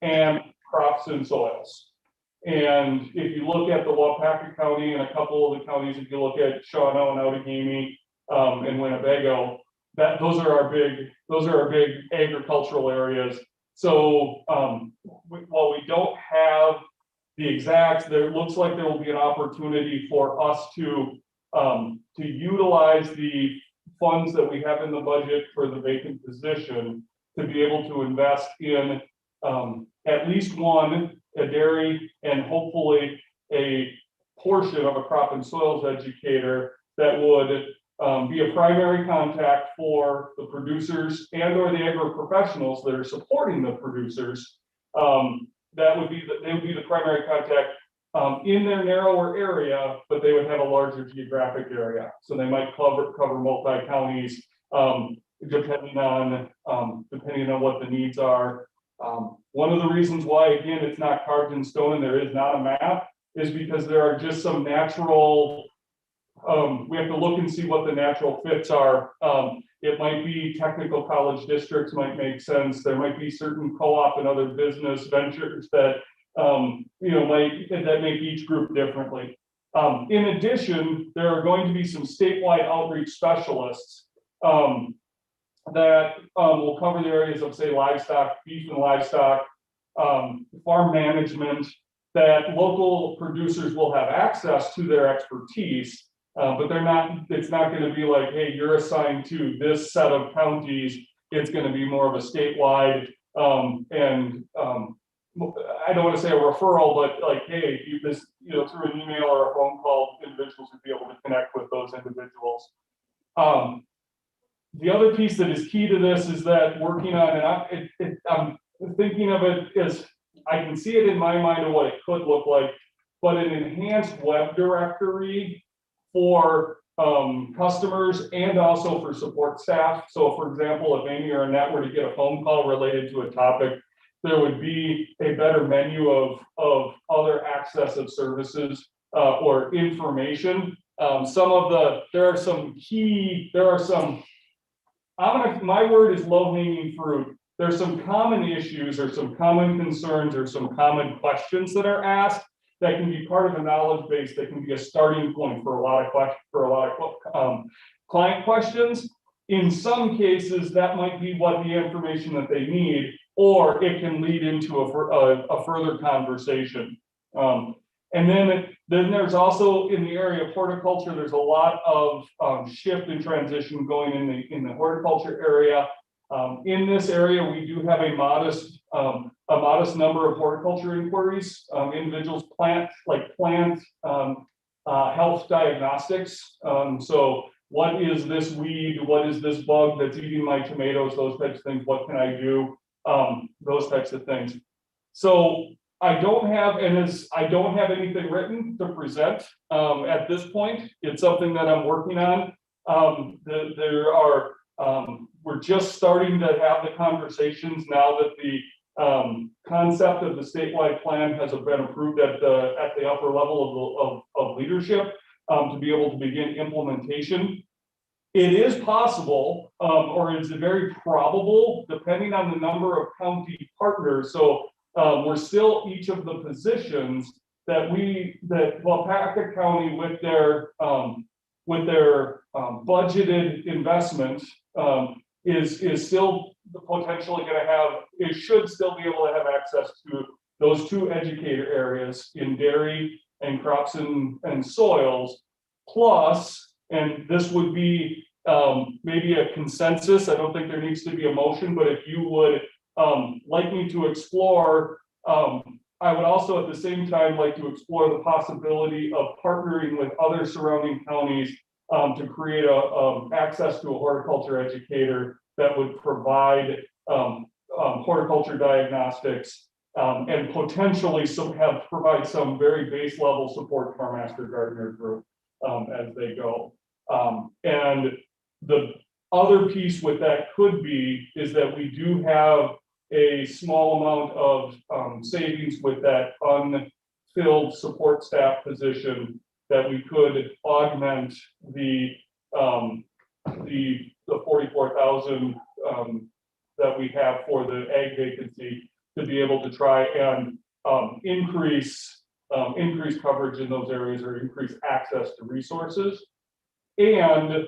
and crops and soils. And if you look at the Waupaca County and a couple of the counties, if you look at Shawano and Outagamie and Winnebago, those are our big agricultural areas. So while we don't have the exacts, there looks like there will be an opportunity for us to utilize the funds that we have in the budget for the vacant position to be able to invest in at least one, a dairy, and hopefully a portion of a crop and soils educator that would be a primary contact for the producers and or the agro-professionals that are supporting the producers. They would be the primary contact in their narrower area, but they would have a larger geographic area. So they might cover multi-counties, depending on what the needs are. One of the reasons why, again, it's not carved in stone and there is not a map is because there are just some natural, we have to look and see what the natural fits are. It might be technical college districts might make sense. There might be certain co-op and other business ventures that, that make each group differently. In addition, there are going to be some statewide outreach specialists that will cover the areas of, say, livestock, beef and livestock, farm management, that local producers will have access to their expertise, but it's not going to be like, hey, you're assigned to this set of counties, it's going to be more of a statewide, and I don't want to say a referral, but like, hey, you this, through an email or a phone call, individuals would be able to connect with those individuals. The other piece that is key to this is that working on, and I'm thinking of it as, I can see it in my mind of what it could look like, but an enhanced web directory for customers and also for support staff. So for example, if Amy or Annette were to get a phone call related to a topic, there would be a better menu of other access of services or information. There are some, my word is low hanging fruit. There's some common issues or some common concerns or some common questions that are asked that can be part of a knowledge base that can be a starting point for a lot of client questions. In some cases, that might be what the information that they need, or it can lead into a further conversation. And then there's also in the area of horticulture, there's a lot of shift and transition going in the horticulture area. In this area, we do have a modest number of horticulture inquiries. Individuals plant health diagnostics. So what is this weed? What is this bug that's eating my tomatoes? Those types of things. What can I do? Those types of things. So I don't have anything written to present at this point. It's something that I'm working on. We're just starting to have the conversations now that the concept of the statewide plan has been approved at the upper level of leadership to be able to begin implementation. It is possible, or it's very probable, depending on the number of county partners. So we're still each of the positions that Waupaca County with their budgeted investments is still potentially going to have. It should still be able to have access to those two educator areas in dairy and crops and soils, plus. And this would be maybe a consensus. I don't think there needs to be a motion, but if you would like me to explore, I would also at the same time like to explore the possibility of partnering with other surrounding counties to create access to a horticulture educator that would provide horticulture diagnostics and potentially provide some very base level support to our master gardener group as they go. And the other piece with that could be is that we do have a small amount of savings with that unfilled support staff position that we could augment the 44,000 that we have for the ag vacancy to be able to try and increase coverage in those areas or increase access to resources. And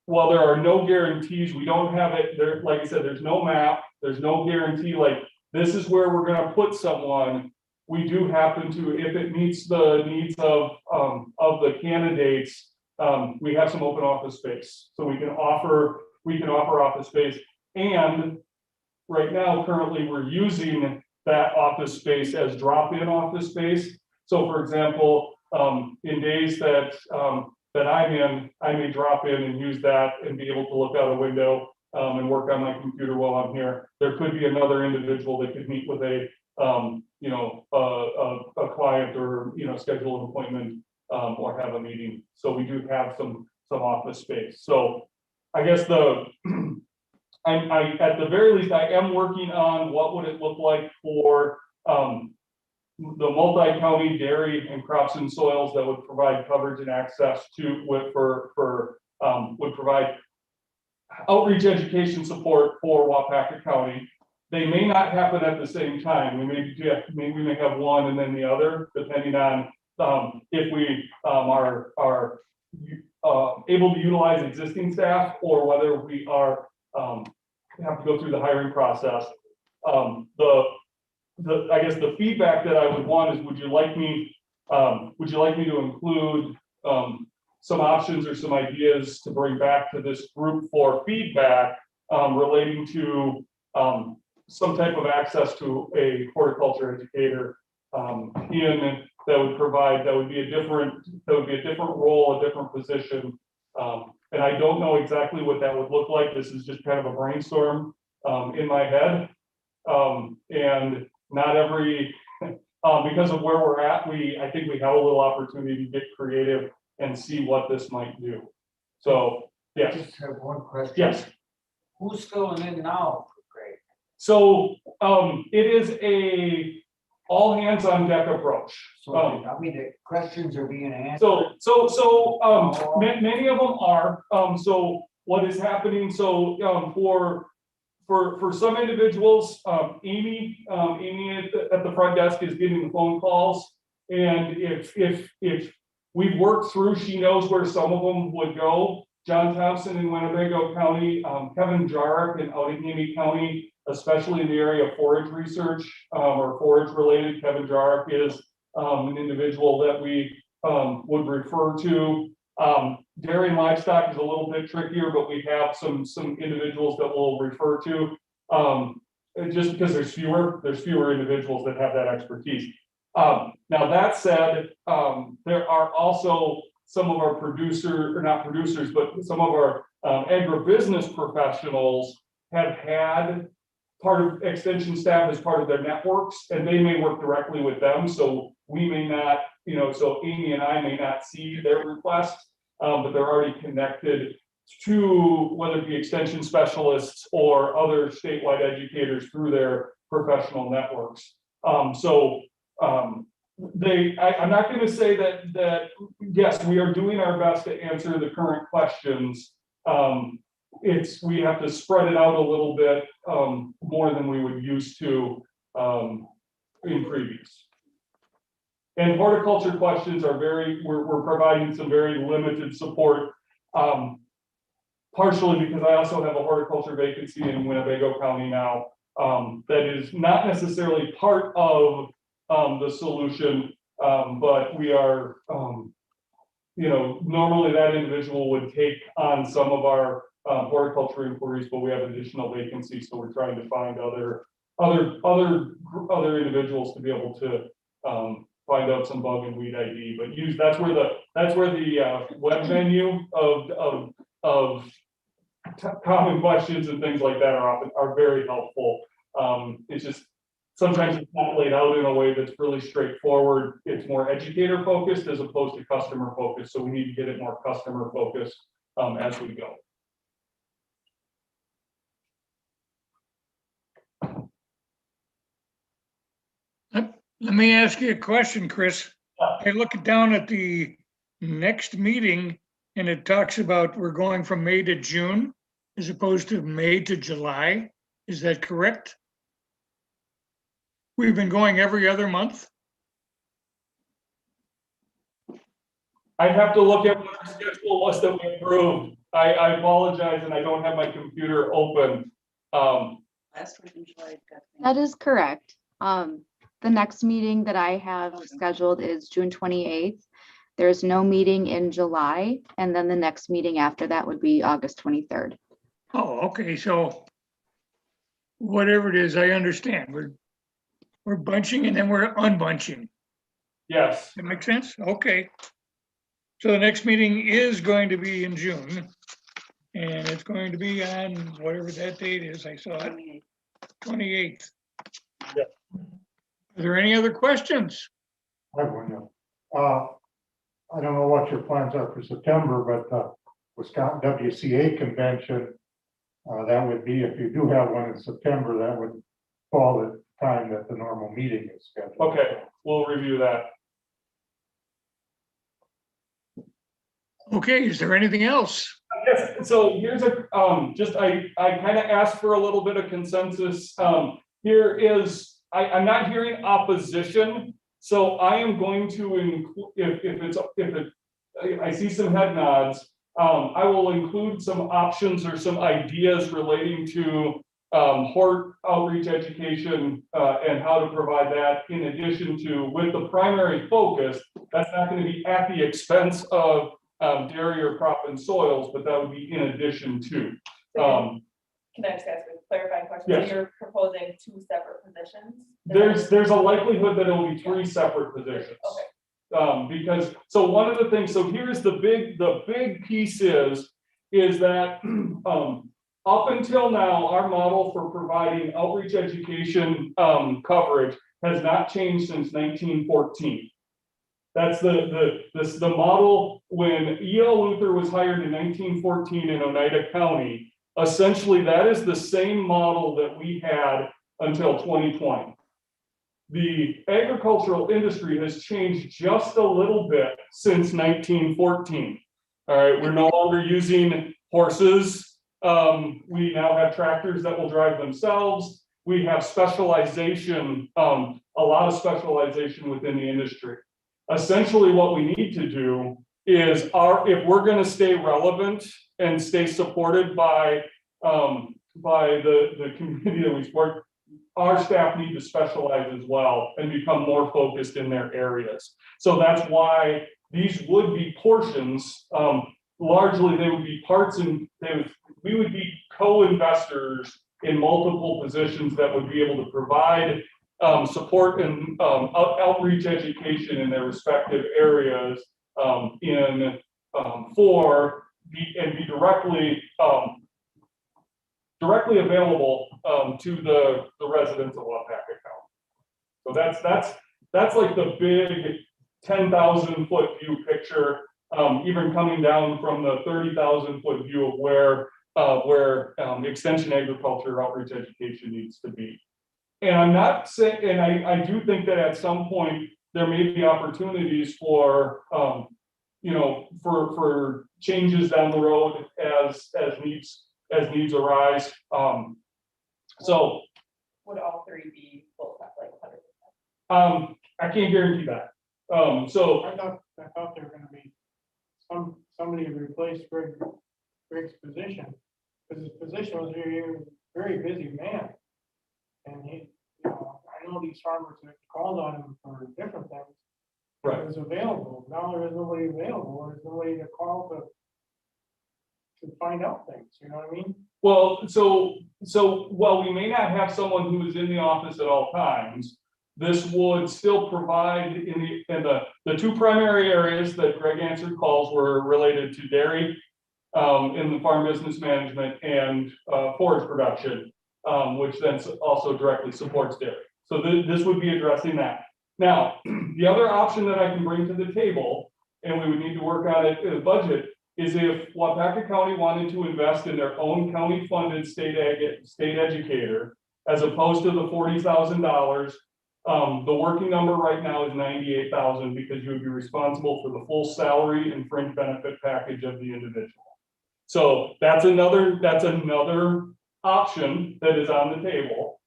while there are no guarantees, we don't have it there. Like I said, there's no map, there's no guarantee like this is where we're going to put someone. We do happen to, if it meets the needs of the candidates, we have some open office space. So we can offer office space. And right now, currently, we're using that office space as drop-in office space. So for example, in days that I'm in, I may drop in and use that and be able to look out a window and work on my computer while I'm here. There could be another individual that could meet with a client or schedule an appointment or have a meeting. So we do have some office space. So I guess I at the very least I am working on what would it look like for the multi-county dairy and crops and soils that would provide coverage and access to would provide outreach education support for Waupaca County. They may not happen at the same time. We may have one and then the other, depending on if we are able to utilize existing staff or whether we are have to go through the hiring process. I guess the feedback that I would want is, would you like me to include some options or some ideas to bring back to this group for feedback relating to some type of access to a horticulture educator that would be a different role, a different position. And I don't know exactly what that would look like. This is just kind of a brainstorm in my head. And not every, because of where we're at, I think we have a little opportunity to get creative and see what this might do. So,
I
yes,
just have one question.
yes.
Who's filling in now for Greg?
So, it is a all hands on deck approach.
So, I mean, the questions are being answered.
Many of them are, so what is happening, for some individuals, Amy at the front desk is getting the phone calls. And if we've worked through, she knows where some of them would go. John Thompson in Winnebago County, Kevin Jarek in Outagamie County, especially in the area of forage research, or forage related. Kevin Jarek is an individual that we would refer to. Dairy and livestock is a little bit trickier, but we have some individuals that we'll refer to, just because there's fewer individuals that have that expertise. Now that said, there are also some of our not producers, but some of our agribusiness professionals have had part of extension staff as part of their networks, and they may work directly with them. So we may not, so Amy and I may not see their requests, but they're already connected to whether it be extension specialists or other statewide educators through their professional networks. I'm not going to say that yes, we are doing our best to answer the current questions. We have to spread it out a little bit more than we would used to in previous. And horticulture questions are we're providing some very limited support, partially because I also have a horticulture vacancy in Winnebago County now that is not necessarily part of the solution, but we are, normally that individual would take on some of our horticulture inquiries, but we have additional vacancies, so we're trying to find other individuals to be able to find out some bug and weed ID. But that's where the web menu of common questions and things like that are very helpful. It's just sometimes it's not laid out in a way that's really straightforward. It's more educator focused as opposed to customer focused. So we need to get it more customer focused as we go.
Let me ask you a question, Chris. I look down at the next meeting and it talks about we're going from May to June as opposed to May to July. Is that correct? We've been going every other month?
I'd have to look at what the schedule was that we approved. I apologize, and I don't have my computer open.
Last week in July.
That is correct. The next meeting that I have scheduled is June 28th. There's no meeting in July, and then the next meeting after that would be August 23rd.
Oh, okay, so whatever it is, I understand. We're bunching and then we're unbunching.
Yes.
That makes sense? Okay. So the next meeting is going to be in June, and it's going to be on whatever that date is. I saw it, 28th.
Yeah.
Are there any other questions?
I have one. I don't know what your plans are for September, but Wisconsin WCA convention, that would be, if you do have one in September, that would fall at the time that the normal meeting is scheduled.
Okay, we'll review that.
Okay, is there anything else?
Yes, so here's I kind of asked for a little bit of consensus. Here is, I'm not hearing opposition, so I am going to include, I see some head nods, I will include some options or some ideas relating to hort outreach education and how to provide that, in addition to, with the primary focus, that's not going to be at the expense of dairy or crop and soils, but that would be in addition to.
can I just ask a clarifying question?
Yes.
So you're proposing 2 separate positions?
There's a likelihood that it will be 3 separate positions.
Okay.
Because, so one of the things, so here's the big piece is that, up until now, our model for providing outreach education, coverage has not changed since 1914. That's the model when E.L. Luther was hired in 1914 in Oneida County. Essentially, that is the same model that we had until 2020. The agricultural industry has changed just a little bit since 1914. All right, we're no longer using horses. We now have tractors that will drive themselves. We have specialization, a lot of specialization within the industry. Essentially, what we need to do is if we're going to stay relevant and stay supported by the community that we support, our staff need to specialize as well and become more focused in their areas. So that's why these would be portions. Largely, they would be parts, and we would be co-investors in multiple positions that would be able to provide support and outreach education in their respective areas, and be directly available to the residents of Waupaca County. So that's like the big 10,000 foot view picture, even coming down from the 30,000 foot view of where extension agriculture outreach education needs to be. And I'm not saying, and I do think that at some point there may be opportunities for for changes down the road as needs arise. So
Would all 3 be full time, like 100%?
I can't guarantee that. So
I thought there were gonna be somebody to replace Greg's position, because his position was very, very busy man. And I know these farmers that called on him for different things.
Right.
It was available. Now there is nobody available. There's nobody to call to find out things, you know what I mean?
Well, so while we may not have someone who is in the office at all times, this would still provide in the 2 primary areas that Greg answered calls were related to dairy, in the farm business management, and forage production, which then also directly supports dairy. So this would be addressing that. Now, the other option that I can bring to the table, and we would need to work on it in the budget, is if Waupaca County wanted to invest in their own county-funded state educator, as opposed to the $40,000. The working number right now is $98,000 because you would be responsible for the full salary and fringe benefit package of the individual. So that's another option that is on the table,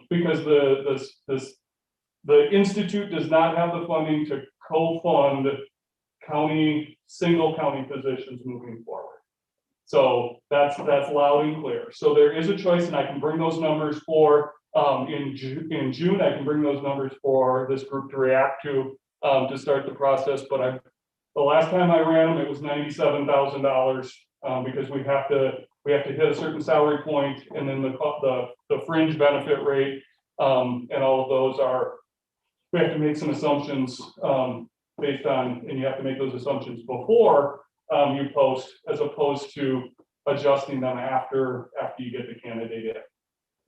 because the institute does not have the funding to co-fund single county positions moving forward. So that's loud and clear. So there is a choice, and I can bring those numbers for in June. I can bring those numbers for this group to react to start the process. But the last time I ran them, it was $97,000 because we have to hit a certain salary point, and then the fringe benefit rate, and all of those we have to make some assumptions based on, and you have to make those assumptions before you post, as opposed to adjusting them after you get the candidate in.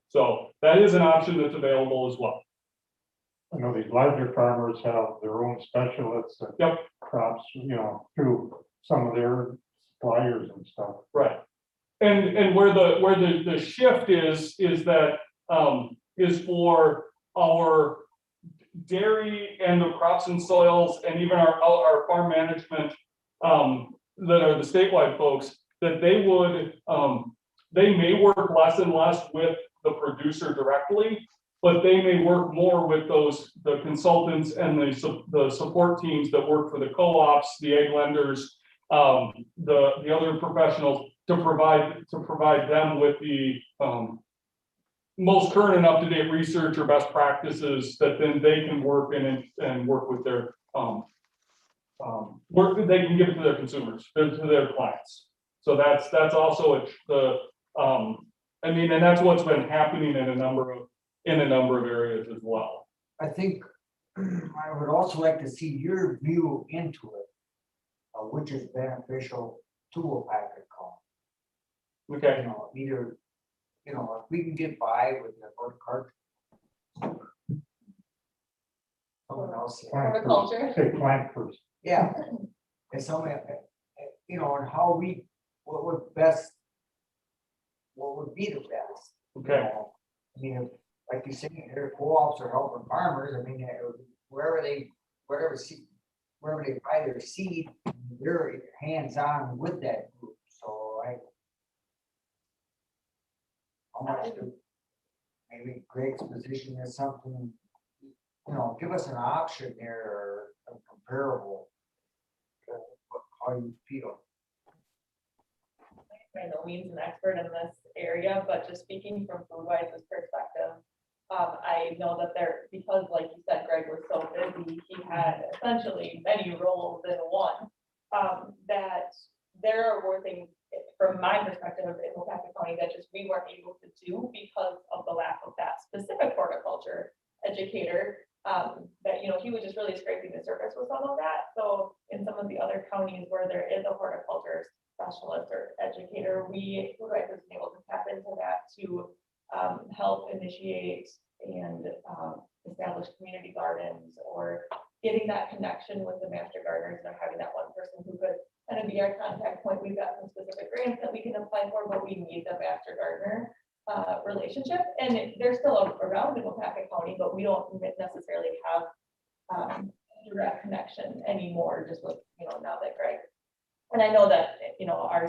So that is an option that's available as well.
I know these larger farmers have their own specialists that
Yep.
crops, through some of their suppliers and stuff.
Right. And where the shift is that is for our dairy and the crops and soils, and even our farm management that are the statewide folks, that they may work less and less with the producer directly, but they may work more with the consultants and the support teams that work for the co-ops, the ag lenders, the other professionals, to provide them with the most current and up-to-date research or best practices that then they can work in and work with their they can give it to their consumers, to their clients. So that's also I mean, and that's what's been happening in a number of areas as well.
I think I would also like to see your view into it, which is beneficial to Waupaca County.
Okay,
You know, either, you know, if we can get by with the bird cart. Someone else,
Horticulture.
Say plant first.
yeah, and somebody, you know, and how we, what would best, what would be the best? you
okay,
know? I mean, if, like you say, their co-ops are helping farmers, I mean, wherever they buy their seed, they're hands-on with that group, so how much do, maybe Greg's position is something, you know, give us an option there, or a comparable. How you feel.
By no means an expert in this area, but just speaking from Foodwise's perspective, I know that because like you said, Greg was so busy, he had essentially many roles in one, that there are more things, from my perspective, in Waupaca County that just we weren't able to do because of the lack of that specific horticulture educator, that, you know, he was just really scraping the surface with some of that. So in some of the other counties where there is a horticulture specialist or educator, Foodwise has been able to tap into that to help initiate and establish community gardens, or getting that connection with the master gardeners, and having that one person who could kind of be our contact point. We've got some specific grants that we can apply for, but we need the master gardener relationship, and they're still around in Waupaca County, but we don't necessarily have direct connection anymore, just with, you know, now that Greg, and I know that, you know, our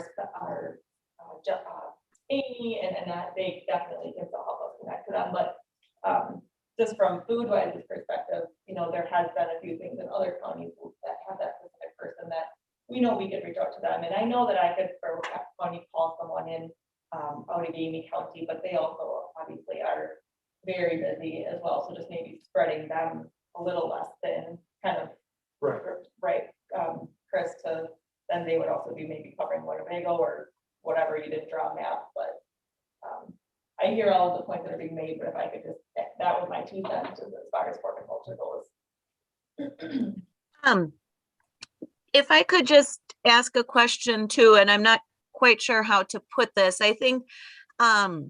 Amy and that they definitely can still help us connect to them, but just from Foodwise's perspective, you know, there has been a few things in other counties that have that specific person that we know we could reach out to them, and I know that I could, for Waupaca County, call someone in out of Amy County, but they also obviously are very busy as well. So just maybe spreading them a little less thin, kind of, right, Chris, to then they would also be maybe covering Winnebago or whatever. You didn't draw a map, but I hear all of the points that are being made, but if I could just, that was my 2 cents as far as horticulture goes.
If I could just ask a question too, and I'm not quite sure how to put this. I think I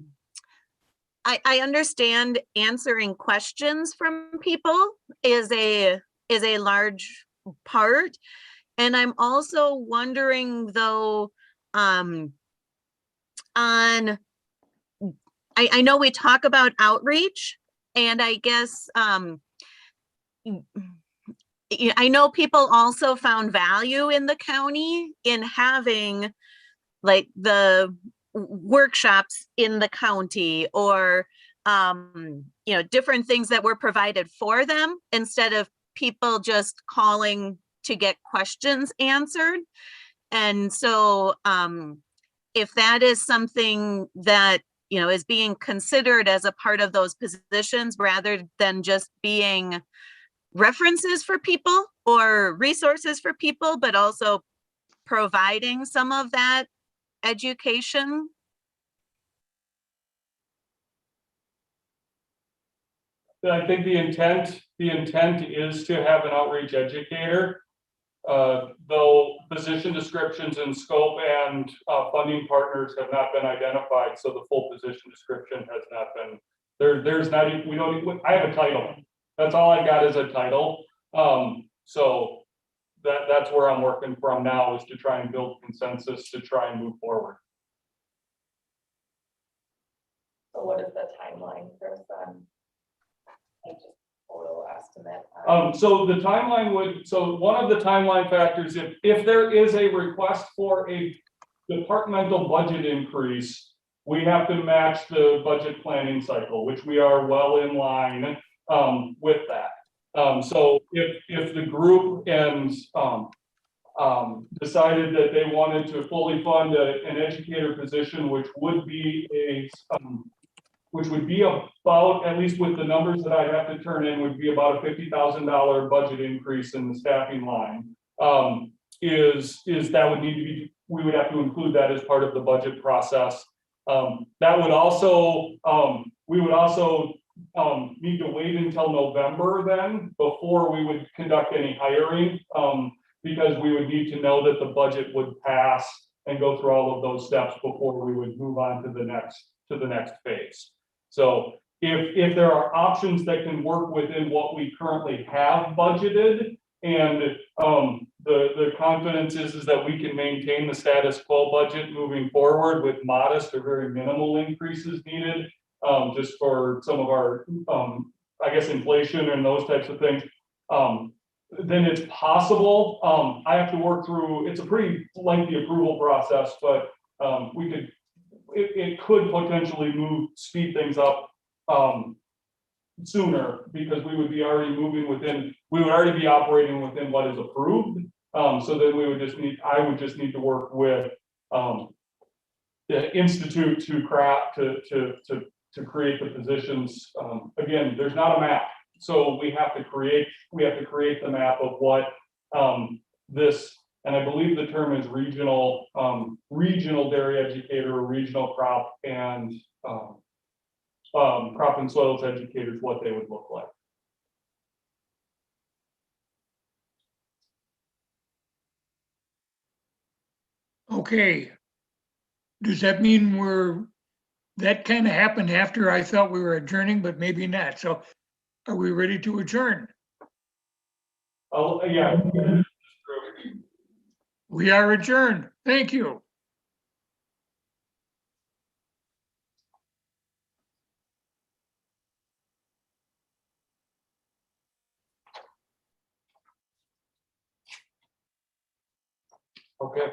understand answering questions from people is a large part. And I'm also wondering though, I know we talk about outreach, and I guess I know people also found value in the county in having like the workshops in the county, or you know, different things that were provided for them instead of people just calling to get questions answered. And so if that is something that, you know, is being considered as a part of those positions rather than just being references for people or resources for people, but also providing some of that education.
I think the intent is to have an outreach educator. Though position descriptions and scope and funding partners have not been identified, so the full position description has not been there. There's not even, we don't even, I have a title. That's all I got is a title. So that's where I'm working from now, is to try and build consensus to try and move forward.
So what is the timeline for some? Like just total estimate.
So the timeline would, so one of the timeline factors, if there is a request for a departmental budget increase, we have to match the budget planning cycle, which we are well in line with that. So if the group and decided that they wanted to fully fund an educator position, which would be about, at least with the numbers that I have to turn in, would be about a $50,000 budget increase in the staffing line. Is that would need to be, we would have to include that as part of the budget process. That would also, we would also need to wait until November then, before we would conduct any hiring, because we would need to know that the budget would pass and go through all of those steps before we would move on to the next phase. So if there are options that can work within what we currently have budgeted, and the confidence is that we can maintain the status quo budget moving forward with modest or very minimal increases needed, just for some of our, I guess, inflation and those types of things, then it's possible. I have to work through, it's a pretty lengthy approval process, but it could potentially speed things up sooner, because we would be already moving within, we would already be operating within what is approved. So then I would just need to work with the institute to create the positions. Again, there's not a map, so we have to create the map of what this, and I believe the term is regional dairy educator, or regional crop and soils educators, what they would look like.
Okay. Does that mean that kind of happened after I thought we were adjourning, but maybe not. So are we ready to adjourn?
Oh, yeah.
We are adjourned. Thank you.
Okay.